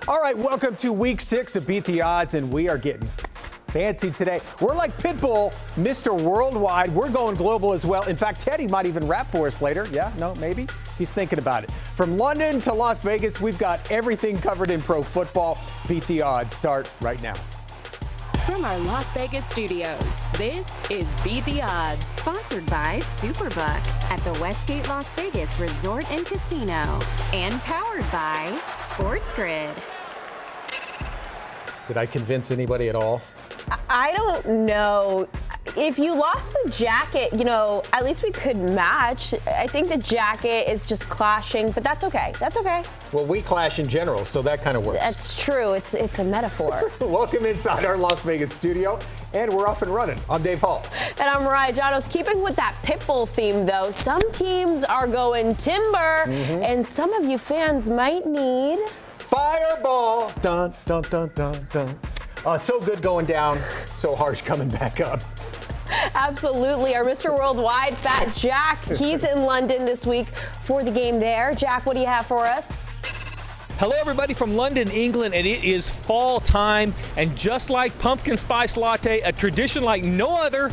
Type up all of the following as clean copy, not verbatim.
All right, welcome to week 6 of Beat the Odds, and we are getting fancy today. We're like Pitbull, Mr. Worldwide. We're going global as well. In fact, Teddy might even rap for us later. Yeah, no, maybe? He's thinking about it. From London to Las Vegas, we've got everything covered in pro football. Beat the Odds start right now. From our Las Vegas studios, this is Beat the Odds, sponsored by Superbook at the Westgate Las Vegas Resort and Casino, and powered by SportsGrid. Did I convince anybody at all? I don't know. If you lost the jacket, at least we could match. I think the jacket is just clashing, but that's okay. That's okay. Well, we clash in general, so that kind of works. That's true. It's a metaphor. Welcome inside our Las Vegas studio, and we're off and running. I'm Dave Hall. And I'm Mariah Janos. Keeping with that Pitbull theme, though, some teams are going timber, and some of you fans might need... Fireball! Dun, dun, dun, dun, dun. So good going down, so harsh coming back up. Absolutely. Our Mr. Worldwide, Fat Jack, he's in London this week for the game there. Jack, what do you have for us? Hello, everybody from London, England, and it is fall time. And just like Pumpkin Spice Latte, a tradition like no other,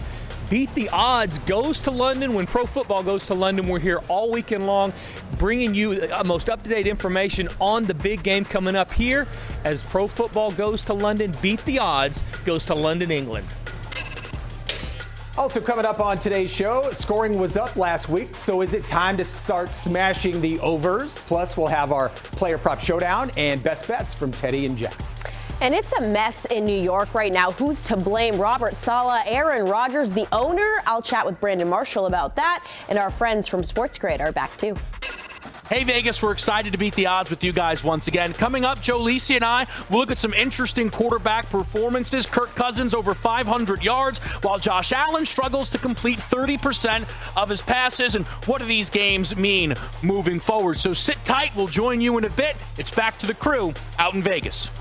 Beat the Odds goes to London. When pro football goes to London, we're here all weekend long, bringing you most up-to-date information on the big game coming up here. As pro football goes to London, Beat the Odds goes to London, England. Also coming up on today's show, scoring was up last week, so is it time to start smashing the overs? Plus, we'll have our player prop showdown and best bets from Teddy and Jack. And it's a mess in New York right now. Who's to blame? Robert Saleh, Aaron Rodgers, the owner? I'll chat with Brandon Marshall about that. And our friends from SportsGrid are back too. Hey Vegas, we're excited to beat the odds with you guys once again. Coming up, Joe Lisi and I will look at some interesting quarterback performances. Kirk Cousins over 500 yards, while Josh Allen struggles to complete 30% of his passes. And what do these games mean moving forward? So sit tight, we'll join you in a bit. It's back to the crew out in Vegas.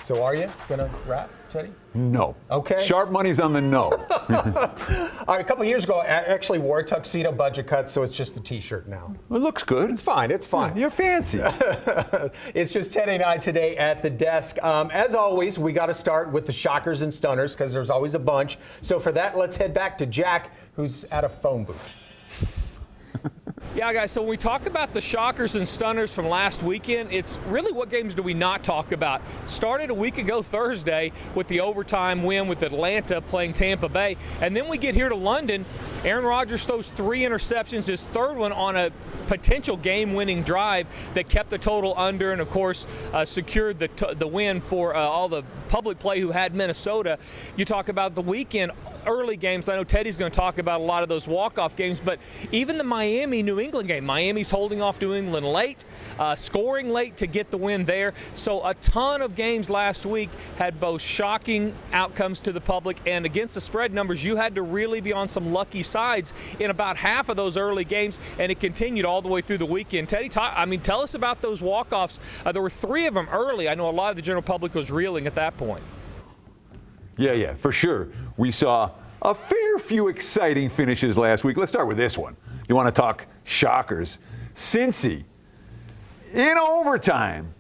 So are you gonna rap, Teddy? No. Okay. Sharp money's on the no. All right, a couple years ago, I actually wore a tuxedo budget cut, so it's just the T-shirt now. It looks good. It's fine. It's fine. You're fancy. It's just Teddy and I today at the desk. As always, we got to start with the shockers and stunners because there's always a bunch. So for that, let's head back to Jack, who's at a phone booth. Yeah, guys, so when we talk about the shockers and stunners from last weekend, it's really what games do we not talk about? Started a week ago Thursday with the overtime win with Atlanta playing Tampa Bay. And then we get here to London. Aaron Rodgers throws 3 interceptions, his third one on a potential game-winning drive that kept the total under and, of course, secured the win for all the public play who had Minnesota. You talk about the weekend early games. I know Teddy's going to talk about a lot of those walk-off games, but even the Miami-New England game, Miami's holding off New England late, scoring late to get the win there. So a ton of games last week had both shocking outcomes to the public, and against the spread numbers, you had to really be on some lucky sides in about half of those early games, and it continued all the way through the weekend. Teddy, tell us about those walk-offs. There were 3 of them early. I know a lot of the general public was reeling at that point. Yeah, for sure. We saw a fair few exciting finishes last week. Let's start with this one. You want to talk shockers. Cincy, in overtime,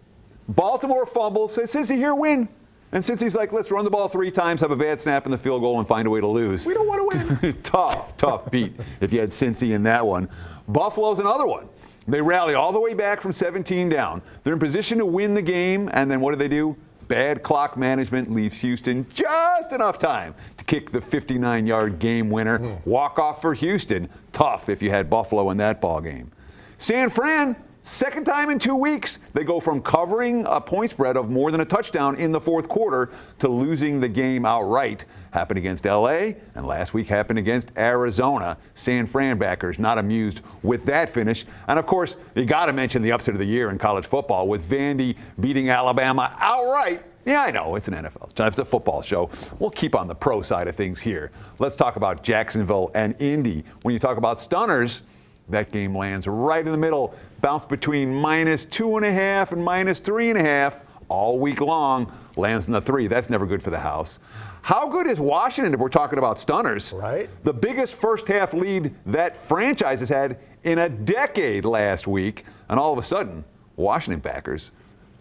Baltimore fumbles, says, Cincy, here, win. And Cincy's like, let's run the ball 3 times, have a bad snap in the field goal, and find a way to lose. We don't want to win. Tough beat if you had Cincy in that one. Buffalo's another one. They rally all the way back from 17 down. They're in position to win the game, and then what do? Bad clock management leaves Houston just enough time to kick the 59-yard game winner. Walk-off for Houston. Tough if you had Buffalo in that ball game. San Fran, second time in 2 weeks, they go from covering a point spread of more than a touchdown in the fourth quarter to losing the game outright. Happened against L.A., and last week happened against Arizona. San Fran backers not amused with that finish. And, of course, you got to mention the upset of the year in college football with Vandy beating Alabama outright. Yeah, I know, it's an NFL. It's a football show. We'll keep on the pro side of things here. Let's talk about Jacksonville and Indy. When you talk about stunners, that game lands right in the middle. Bounce between -2.5 and -3.5 all week long. Lands in the 3. That's never good for the house. How good is Washington if we're talking about stunners? Right. The biggest first-half lead that franchise has had in a decade last week. And all of a sudden, Washington backers,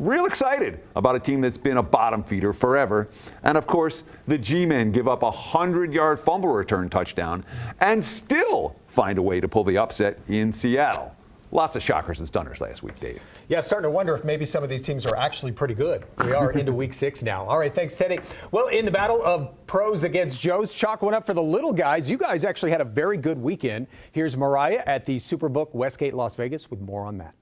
real excited about a team that's been a bottom feeder forever. And of course, the G-men give up a 100-yard fumble return touchdown and still find a way to pull the upset in Seattle. Lots of shockers and stunners last week, Dave. Yeah, starting to wonder if maybe some of these teams are actually pretty good. We are into week 6 now. All right, thanks, Teddy. Well, in the battle of pros against Joes, chalk one up for the little guys. You guys actually had a very good weekend. Here's Mariah at the Superbook Westgate Las Vegas with more on that.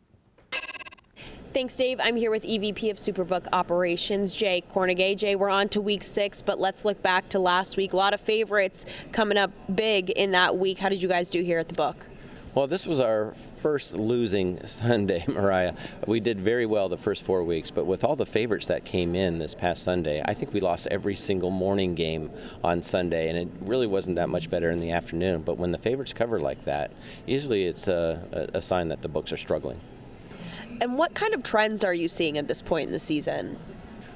Thanks, Dave. I'm here with EVP of Superbook Operations, Jay Cornegay. Jay, we're on to week 6, but let's look back to last week. A lot of favorites coming up big in that week. How did you guys do here at the book? Well, this was our first losing Sunday, Mariah. We did very well the first 4 weeks, but with all the favorites that came in this past Sunday, I think we lost every single morning game on Sunday, and it really wasn't that much better in the afternoon. But when the favorites cover like that, usually it's a sign that the books are struggling. And what kind of trends are you seeing at this point in the season?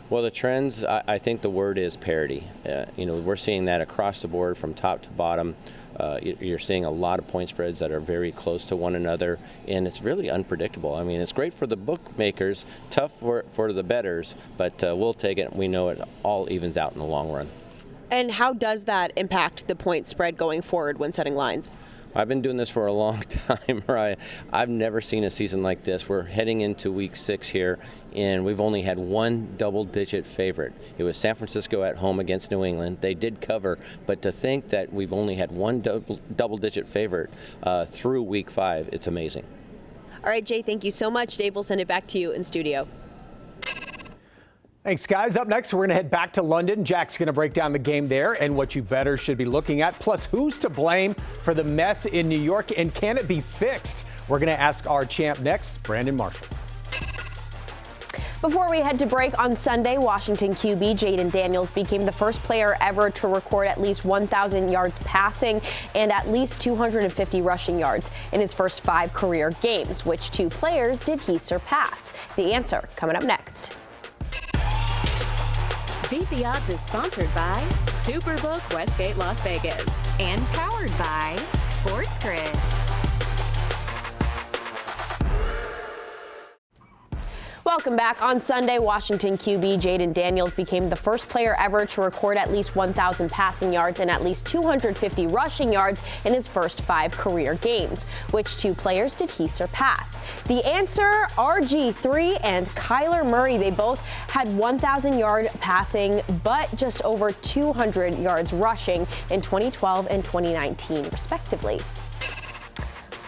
Well, the trends, I think the word is parity. We're seeing that across the board from top to bottom. You're seeing a lot of point spreads that are very close to one another, and it's really unpredictable. I mean, it's great for the bookmakers, tough for the bettors, but we'll take it. We know it all evens out in the long run. And how does that impact the point spread going forward when setting lines? I've been doing this for a long time, Mariah. I've never seen a season like this. We're heading into week 6 here, and we've only had one double-digit favorite. It was San Francisco at home against New England. They did cover, but to think that we've only had one double-digit favorite through week 5, it's amazing. All right, Jay, thank you so much. Dave, we'll send it back to you in studio. Thanks, guys. Up next, we're going to head back to London. Jack's going to break down the game there and what you better should be looking at. Plus, who's to blame for the mess in New York, and can it be fixed? We're going to ask our champ next, Brandon Marshall. Before we head to break on Sunday, Washington QB Jayden Daniels became the first player ever to record at least 1,000 yards passing and at least 250 rushing yards in his first 5 career games. Which 2 players did he surpass? The answer coming up next. Beat the Odds is sponsored by Superbook Westgate Las Vegas and powered by Sports Grid. Welcome back. On Sunday, Washington QB Jayden Daniels became the first player ever to record at least 1,000 passing yards and at least 250 rushing yards in his first 5 career games. Which 2 players did he surpass? The answer, RG3 and Kyler Murray. They both had 1,000-yard passing, but just over 200 yards rushing in 2012 and 2019, respectively.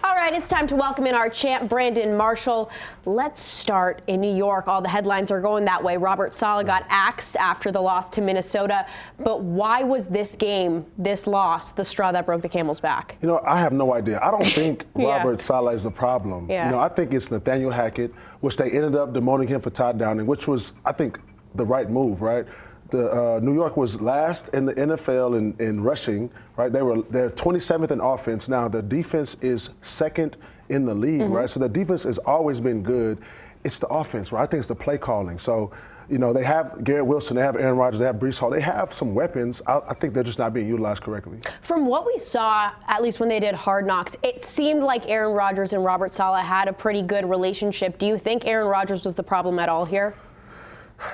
All right, it's time to welcome in our champ, Brandon Marshall. Let's start in New York. All the headlines are going that way. Robert Saleh got axed after the loss to Minnesota. But why was this game, this loss, the straw that broke the camel's back? I have no idea. I don't think Yeah. Robert Saleh is the problem. Yeah. I think it's Nathaniel Hackett, which they ended up demoting him for Todd Downing, which was, I think, the right move, right? New York was last in the NFL in rushing, right? They're 27th in offense. Now the defense is second in the league, right? So the defense has always been good. It's the offense, right? I think it's the play calling. So, they have Garrett Wilson, they have Aaron Rodgers, they have Breece Hall. They have some weapons. I think they're just not being utilized correctly. From what we saw, at least when they did Hard Knocks, it seemed like Aaron Rodgers and Robert Saleh had a pretty good relationship. Do you think Aaron Rodgers was the problem at all here?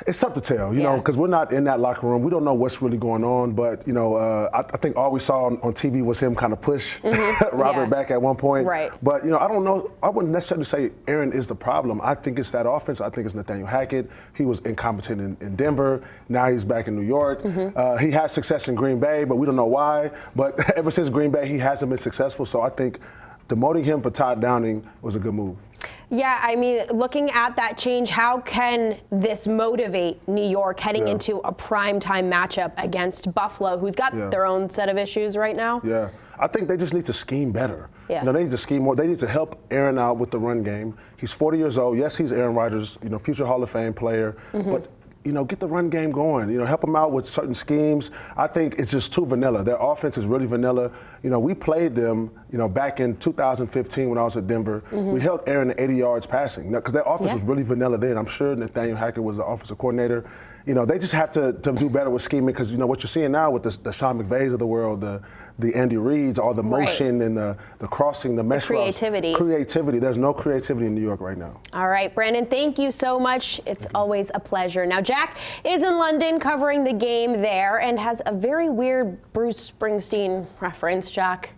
It's tough to tell, because we're not in that locker room. We don't know what's really going on, but, I think all we saw on TV was him kind of push Robert back at one point. Right. But, I don't know. I wouldn't necessarily say Aaron is the problem. I think it's that offense. I think it's Nathaniel Hackett. He was incompetent in Denver. Now he's back in New York. He had success in Green Bay, but we don't know why. But ever since Green Bay, he hasn't been successful. So I think demoting him for Todd Downing was a good move. Yeah, I mean, looking at that change, how can this motivate New York heading into a primetime matchup against Buffalo, who's got their own set of issues right now? Yeah, I think they just need to scheme better. Yeah. They need to scheme more. They need to help Aaron out with the run game. He's 40 years old. Yes, he's Aaron Rodgers, future Hall of Fame player, but get the run game going. Help them out with certain schemes. I think it's just too vanilla. Their offense is really vanilla. We played them, back in 2015 when I was at Denver, we held Aaron to 80 yards passing. Because their offense was really vanilla then. I'm sure Nathaniel Hackett was the offensive coordinator. They just have to do better with scheming because, what you're seeing now with the Sean McVays of the world, the Andy Reids, all the motion and the crossing, the mesh creativity. Creativity. There's no creativity in New York right now. All right, Brandon, thank you so much. It's always a pleasure. Now, Jack is in London covering the game there and has a very weird Bruce Springsteen reference, Jack.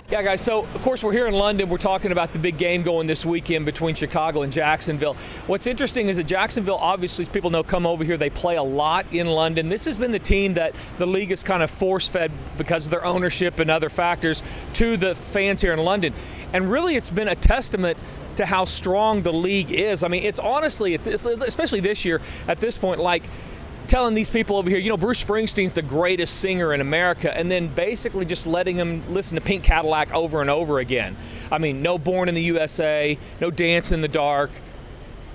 Yeah, guys, so, of course, we're here in London. We're talking about the big game going this weekend between Chicago and Jacksonville. What's interesting is that Jacksonville, obviously, as people know, come over here. They play a lot in London. This has been the team that the league has kind of force-fed because of their ownership and other factors to the fans here in London. And really, it's been a testament to how strong the league is. I mean, it's honestly, especially this year, at this point, like telling these people over here, Bruce Springsteen's the greatest singer in America, and then basically just letting them listen to Pink Cadillac over and over again. I mean, no Born in the USA, no Dance in the Dark,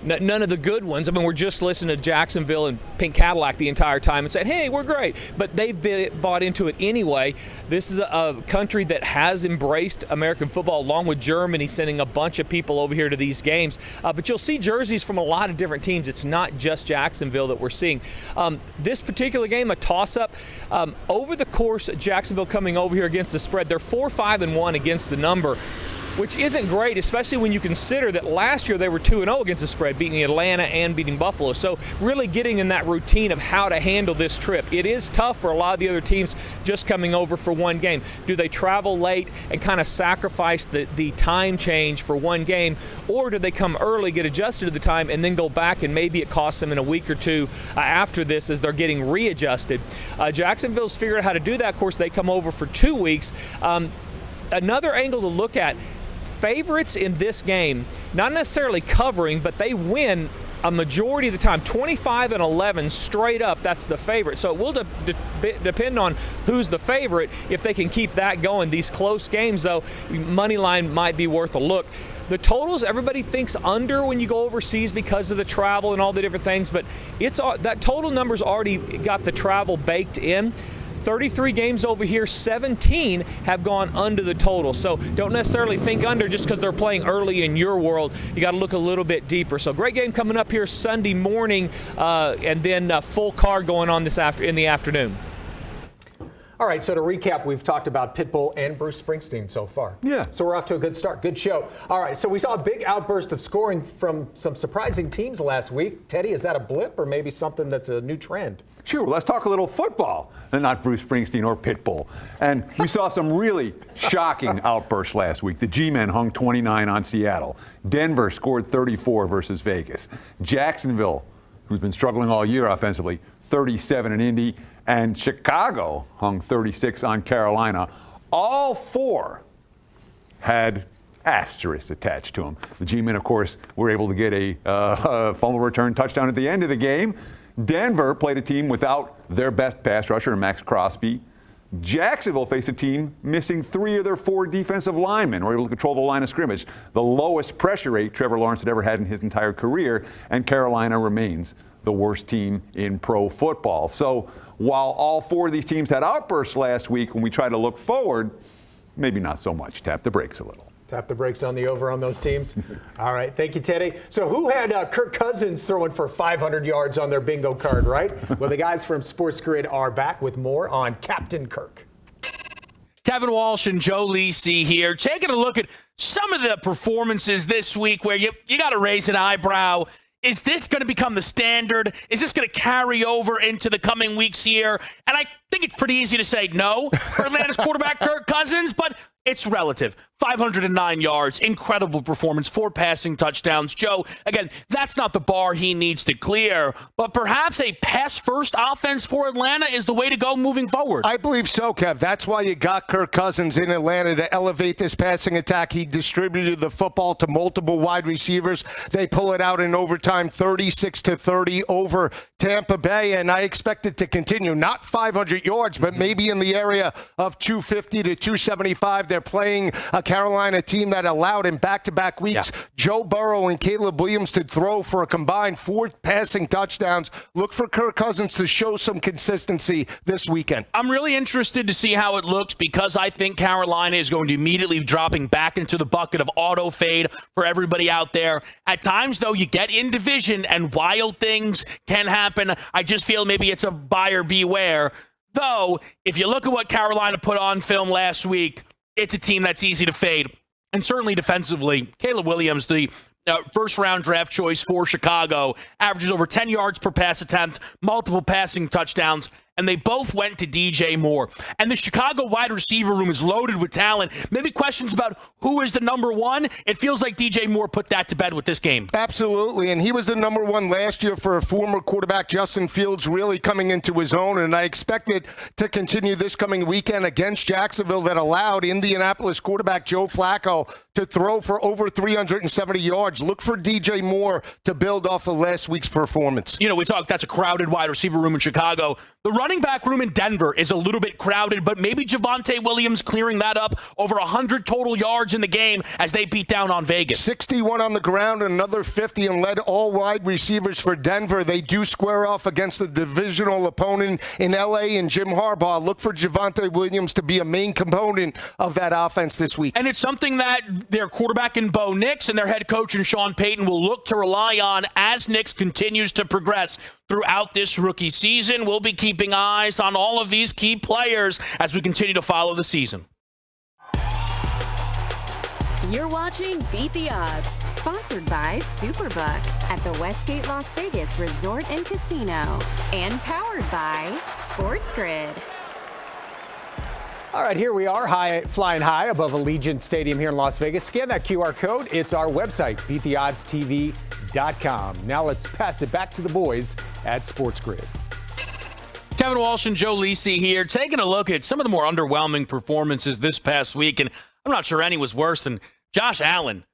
none of the good ones. I mean, we're just listening to Jacksonville and Pink Cadillac the entire time and saying, hey, we're great. But they've bought into it anyway. This is a country that has embraced American football, along with Germany, sending a bunch of people over here to these games. But you'll see jerseys from a lot of different teams. It's not just Jacksonville that we're seeing. This particular game, a toss-up, over the course, Jacksonville coming over here against the spread, they're 4-5-1 against the number, which isn't great, especially when you consider that last year they were 2-0 against the spread, beating Atlanta and beating Buffalo. So really getting in that routine of how to handle this trip. It is tough for a lot of the other teams just coming over for one game. Do they travel late and kind of sacrifice the time change for one game, or do they come early, get adjusted to the time, and then go back and maybe it costs them in a week or two after this as they're getting readjusted? Jacksonville's figured out how to do that. Of course, they come over for 2 weeks. Another angle to look at, favorites in this game, not necessarily covering, but they win a majority of the time. 25-11 straight up, that's the favorite. So it will depend on who's the favorite if they can keep that going. These close games, though, money line might be worth a look. The totals, everybody thinks under when you go overseas because of the travel and all the different things, but that total number's already got the travel baked in. 33 games over here, 17 have gone under the total. So don't necessarily think under just because they're playing early in your world. You got to look a little bit deeper. So great game coming up here Sunday morning, and then full card going on in the afternoon. All right, so to recap, we've talked about Pitbull and Bruce Springsteen so far. Yeah. So we're off to a good start. Good show. All right, so we saw a big outburst of scoring from some surprising teams last week. Teddy, is that a blip or maybe something that's a new trend? Sure, well, let's talk a little football, and not Bruce Springsteen or Pitbull. And we saw some really shocking outbursts last week. The G-Men hung 29 on Seattle. Denver scored 34 versus Vegas. Jacksonville, who's been struggling all year offensively, 37 in Indy. And Chicago hung 36 on Carolina. All four had asterisks attached to them. The G-Men, of course, were able to get a fumble return touchdown at the end of the game. Denver played a team without their best pass rusher, Max Crosby. Jacksonville faced a team missing 3 of their 4 defensive linemen, were able to control the line of scrimmage, the lowest pressure rate Trevor Lawrence had ever had in his entire career, and Carolina remains the worst team in pro football. So while all 4 of these teams had outbursts last week, when we try to look forward, maybe not so much. Tap the brakes a little. Tap the brakes on the over on those teams. All right, thank you, Teddy. So who had Kirk Cousins throwing for 500 yards on their bingo card, right? Well, the guys from Sports Grid are back with more on Captain Kirk. Kevin Walsh and Joe Lisi here, taking a look at some of the performances this week where you got to raise an eyebrow. Is this going to become the standard? Is this going to carry over into the coming weeks here? And I think it's pretty easy to say no for Atlanta's quarterback Kirk Cousins, but it's relative. 509 yards, incredible performance, 4 passing touchdowns. Joe, again, that's not the bar he needs to clear, but perhaps a pass-first offense for Atlanta is the way to go moving forward. I believe so, Kev. That's why you got Kirk Cousins in Atlanta, to elevate this passing attack. He distributed the football to multiple wide receivers. They pull it out in overtime, 36-30 over Tampa Bay, and I expect it to continue. Not 500 yards, but maybe in the area of 250 to 275. They're playing a Carolina team that allowed in back-to-back weeks Joe Burrow and Caleb Williams to throw for a combined 4 passing touchdowns. Look for Kirk Cousins to show some consistency this weekend. I'm really interested to see how it looks because I think Carolina is going to immediately dropping back into the bucket of auto fade for everybody out there. At times, though, you get in division and wild things can happen. I just feel maybe it's a buyer beware. Though, if you look at what Carolina put on film last week, it's a team that's easy to fade. And certainly defensively, Caleb Williams, the first-round draft choice for Chicago, averages over 10 yards per pass attempt, multiple passing touchdowns, and they both went to DJ Moore. And the Chicago wide receiver room is loaded with talent. Maybe questions about who is the number one. It feels like DJ Moore put that to bed with this game. Absolutely, and he was the number one last year for a former quarterback, Justin Fields, really coming into his own, and I expect it to continue this coming weekend against Jacksonville that allowed Indianapolis quarterback Joe Flacco to throw for over 370 yards. Look for DJ Moore to build off of last week's performance. You know, we talked, that's a crowded wide receiver room in Chicago. The running back room in Denver is a little bit crowded, but maybe Javonte Williams clearing that up. Over 100 total yards in the game as they beat down on Vegas. 61 on the ground, another 50, and led all wide receivers for Denver. They do square off against the divisional opponent in L.A. and Jim Harbaugh. Look for Javonte Williams to be a main component of that offense this week. And it's something that their quarterback in Bo Nix and their head coach in Sean Payton will look to rely on as Nix continues to progress throughout this rookie season. We'll be keeping eyes on all of these key players as we continue to follow the season. You're watching Beat the Odds, sponsored by Superbook at the Westgate Las Vegas Resort and Casino, and powered by Sports Grid. All right, here we are, flying high above Allegiant Stadium here in Las Vegas. Scan that QR code. It's our website, beattheoddstv.com. Now let's pass it back to the boys at Sports Grid. Kevin Walsh and Joe Lisi here, taking a look at some of the more underwhelming performances this past week, and I'm not sure any was worse than Josh Allen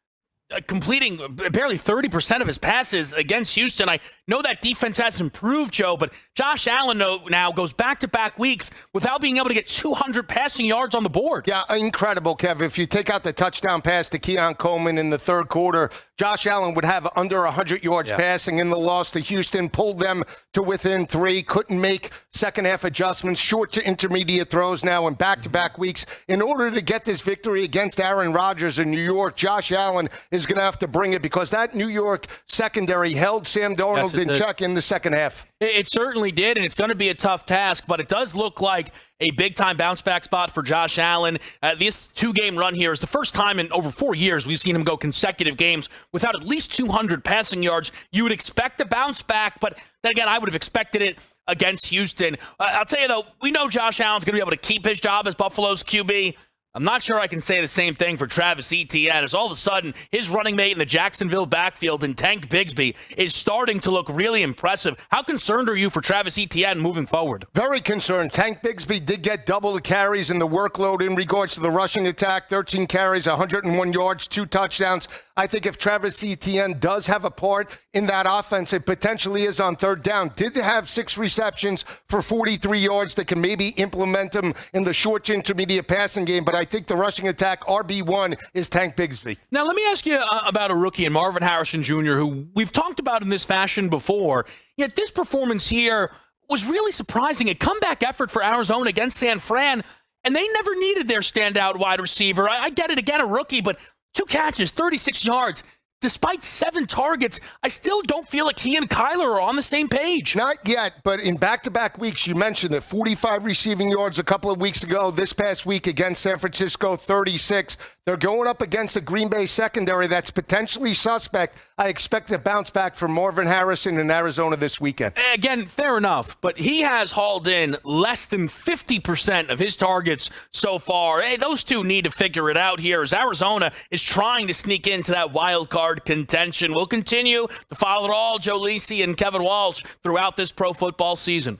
completing barely 30% of his passes against Houston. I know that defense has improved, Joe, but Josh Allen now goes back-to-back weeks without being able to get 200 passing yards on the board. Yeah, incredible, Kev. If you take out the touchdown pass to Keon Coleman in the third quarter, Josh Allen would have under 100 yards passing in the loss to Houston, pulled them to within 3, couldn't make second-half adjustments, short to intermediate throws now in back-to-back weeks. In order to get this victory against Aaron Rodgers in New York, Josh Allen is going to have to bring it because that New York secondary held Sam Darnold in check in the second half. It certainly did, and it's going to be a tough task, but it does look like a big-time bounce-back spot for Josh Allen. This 2-game run here is the first time in over 4 years we've seen him go consecutive games without at least 200 passing yards. You would expect a bounce back, but then again, I would have expected it against Houston. I'll tell you, though, we know Josh Allen's going to be able to keep his job as Buffalo's QB. I'm not sure I can say the same thing for Travis Etienne, as all of a sudden his running mate in the Jacksonville backfield and Tank Bigsby is starting to look really impressive. How concerned are you for Travis Etienne moving forward? Very concerned. Tank Bigsby did get double the carries in the workload in regards to the rushing attack. 13 carries, 101 yards, 2 touchdowns. I think if Travis Etienne does have a part in that offense, it potentially is on third down. Did have 6 receptions for 43 yards that can maybe implement him in the short to intermediate passing game, but I think the rushing attack, RB1, is Tank Bigsby. Now, let me ask you about a rookie in Marvin Harrison Jr., who we've talked about in this fashion before. Yet this performance here was really surprising. A comeback effort for Arizona against San Fran, and they never needed their standout wide receiver. I get it, again, a rookie, but 2 catches, 36 yards. Despite 7 targets, I still don't feel like he and Kyler are on the same page. Not yet, but in back-to-back weeks, you mentioned it, 45 receiving yards a couple of weeks ago. This past week against San Francisco, 36. They're going up against a Green Bay secondary that's potentially suspect. I expect a bounce back from Marvin Harrison in Arizona this weekend. Again, fair enough, but he has hauled in less than 50% of his targets so far. Hey, those two need to figure it out here as Arizona is trying to sneak into that wild card contention. We'll continue to follow it all, Joe Lisi and Kevin Walsh, throughout this pro football season.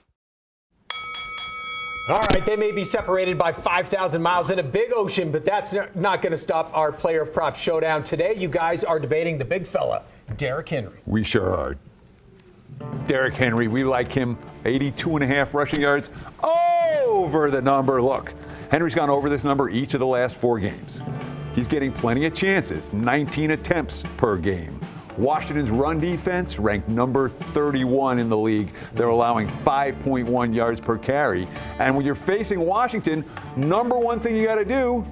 All right, they may be separated by 5,000 miles in a big ocean, but that's not going to stop our player prop showdown. Today, you guys are debating the big fella, Derrick Henry. We sure are. Derrick Henry, we like him. 82.5 rushing yards over the number. Look, Henry's gone over this number each of the last 4 games. He's getting plenty of chances, 19 attempts per game. Washington's run defense ranked number 31 in the league. They're allowing 5.1 yards per carry. And when you're facing Washington, number one thing you got to do,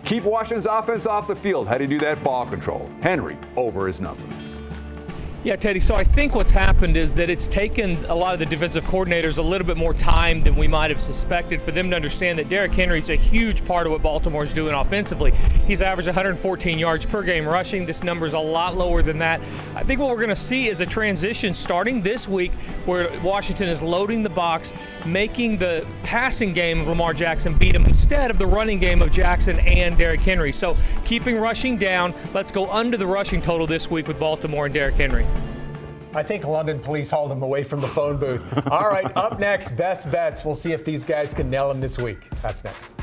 keep Washington's offense off the field. How do you do that? Ball control. Henry over his number. Yeah, Teddy, so I think what's happened is that it's taken a lot of the defensive coordinators a little bit more time than we might have suspected for them to understand that Derrick Henry's a huge part of what Baltimore's doing offensively. He's averaged 114 yards per game rushing. This number's a lot lower than that. I think what we're going to see is a transition starting this week where Washington is loading the box, making the passing game of Lamar Jackson beat him instead of the running game of Jackson and Derrick Henry. So keeping rushing down, let's go under the rushing total this week with Baltimore and Derrick Henry. I think London police hauled him away from the phone booth. All right, up next, best bets. We'll see if these guys can nail him this week. That's next.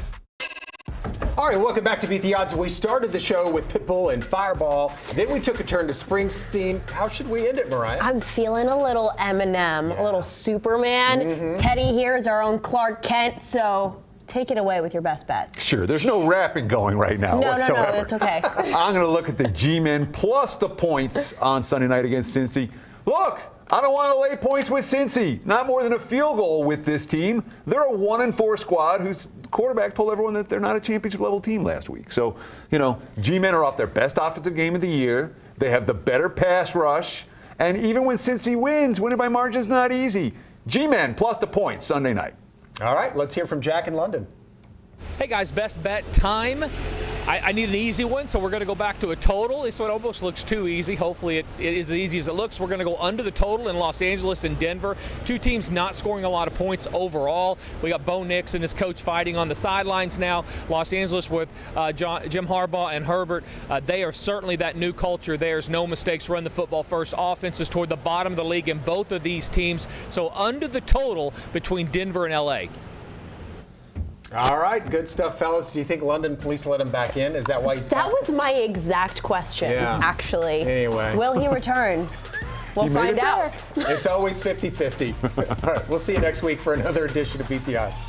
All right, welcome back to Beat the Odds. We started the show with Pitbull and Fireball. Then we took a turn to Springsteen. How should we end it, Mariah? I'm feeling a little Eminem, a little Superman. Teddy here is our own Clark Kent, so take it away with your best bets. Sure, there's no rapping going right now whatsoever. No, it's okay. I'm going to look at the G-Men plus the points on Sunday night against Cincy. Look, I don't want to lay points with Cincy. Not more than a field goal with this team. They're a 1-4 squad whose quarterback told everyone that they're not a championship level team last week. So, G-Men are off their best offensive game of the year. They have the better pass rush. And even when Cincy wins, winning by margin is not easy. G-Men plus the points Sunday night. All right, let's hear from Jack in London. Hey guys, best bet time. I need an easy one, so we're going to go back to a total. This one almost looks too easy. Hopefully it is as easy as it looks. We're going to go under the total in Los Angeles and Denver. 2 teams not scoring a lot of points overall. We got Bo Nix and his coach fighting on the sidelines now. Los Angeles with Jim Harbaugh and Herbert. They are certainly that new culture. There's no mistakes, run the football first. Offenses toward the bottom of the league in both of these teams. So under the total between Denver and LA. All right, good stuff, fellas. Do you think London police let him back in? Is that why he's That was my exact question, actually. Anyway. Will he return? We'll find out. It's always 50-50. All right, we'll see you next week for another edition of Beat the Odds.